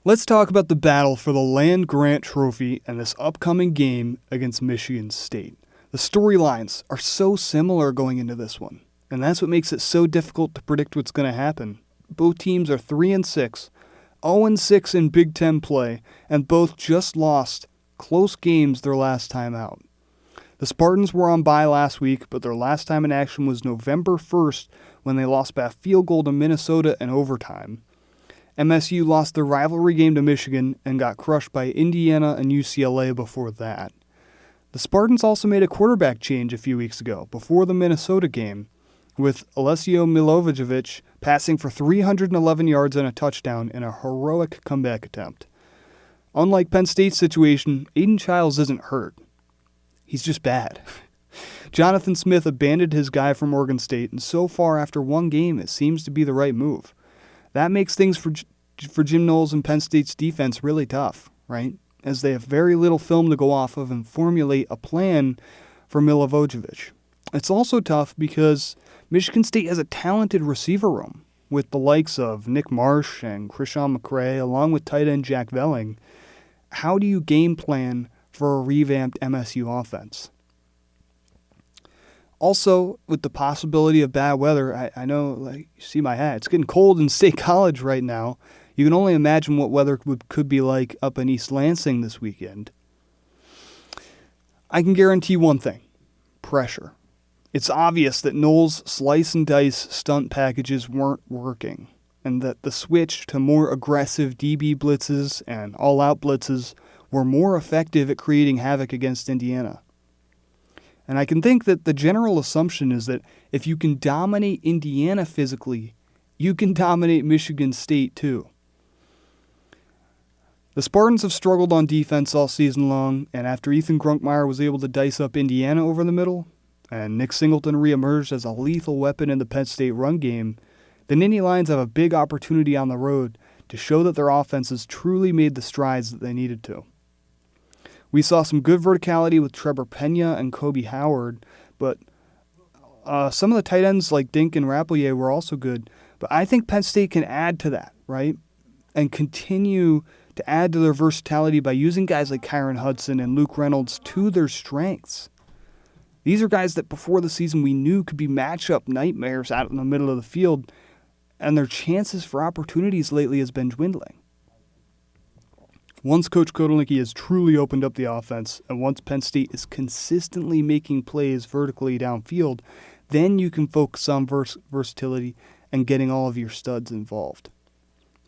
Let's talk about the battle for the land-grant trophy and this upcoming game against Michigan State. The storylines are so similar going into this one, and that's what makes it so difficult to predict what's going to happen. Both teams are 3-6, 0-6 in Big Ten play, and both just lost close games their last time out. The Spartans were on bye last week, but their last time in action was November 1st when they lost by a field goal to Minnesota in overtime. MSU lost their rivalry game to Michigan and got crushed by Indiana and UCLA before that. The Spartans also made a quarterback change a few weeks ago, before the Minnesota game, with Alessio Milojevic passing for 311 yards and a touchdown in a heroic comeback attempt. Unlike Penn State's situation, Aiden Childs isn't hurt. He's just bad. Jonathan Smith abandoned his guy from Oregon State, and so far after one game, it seems to be the right move. That makes things for Jim Knowles and Penn State's defense really tough, right? As they have very little film to go off of and formulate a plan for Milojevic. It's also tough because Michigan State has a talented receiver room with the likes of Nick Marsh and Krishan McCray, along with tight end Jack Velling. How do you game plan for a revamped MSU offense? Also, with the possibility of bad weather, I know, like, you see my hat. It's getting cold in State College right now. You can only imagine what weather could be like up in East Lansing this weekend. I can guarantee one thing: pressure. It's obvious that Knowles' slice and dice stunt packages weren't working, and that the switch to more aggressive DB blitzes and all-out blitzes were more effective at creating havoc against Indiana. And I can think that the general assumption is that if you can dominate Indiana physically, you can dominate Michigan State too. The Spartans have struggled on defense all season long, and after Ethan Grunkmeyer was able to dice up Indiana over the middle, and Nick Singleton reemerged as a lethal weapon in the Penn State run game, the Nittany Lions have a big opportunity on the road to show that their offense has truly made the strides that they needed to. We saw some good verticality with Trevor Pena and Kobe Howard, but some of the tight ends like Dink and Rapplier were also good. But I think Penn State can add to that, right? And continue to add to their versatility by using guys like Kyron Hudson and Luke Reynolds to their strengths. These are guys that before the season we knew could be matchup nightmares out in the middle of the field, and their chances for opportunities lately has been dwindling. Once Coach Kotelnicki has truly opened up the offense, and once Penn State is consistently making plays vertically downfield, then you can focus on versatility and getting all of your studs involved.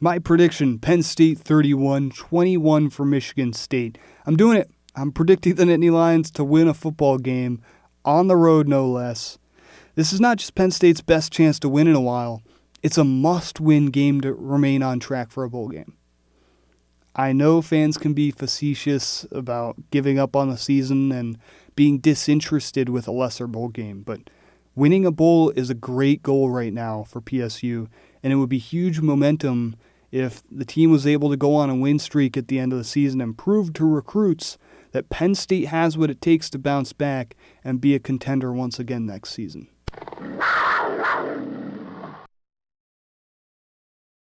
My prediction, Penn State 31, 21 for Michigan State. I'm doing it. I'm predicting the Nittany Lions to win a football game, on the road no less. This is not just Penn State's best chance to win in a while. It's a must-win game to remain on track for a bowl game. I know fans can be facetious about giving up on the season and being disinterested with a lesser bowl game, but winning a bowl is a great goal right now for PSU, and it would be huge momentum if the team was able to go on a win streak at the end of the season and prove to recruits that Penn State has what it takes to bounce back and be a contender once again next season.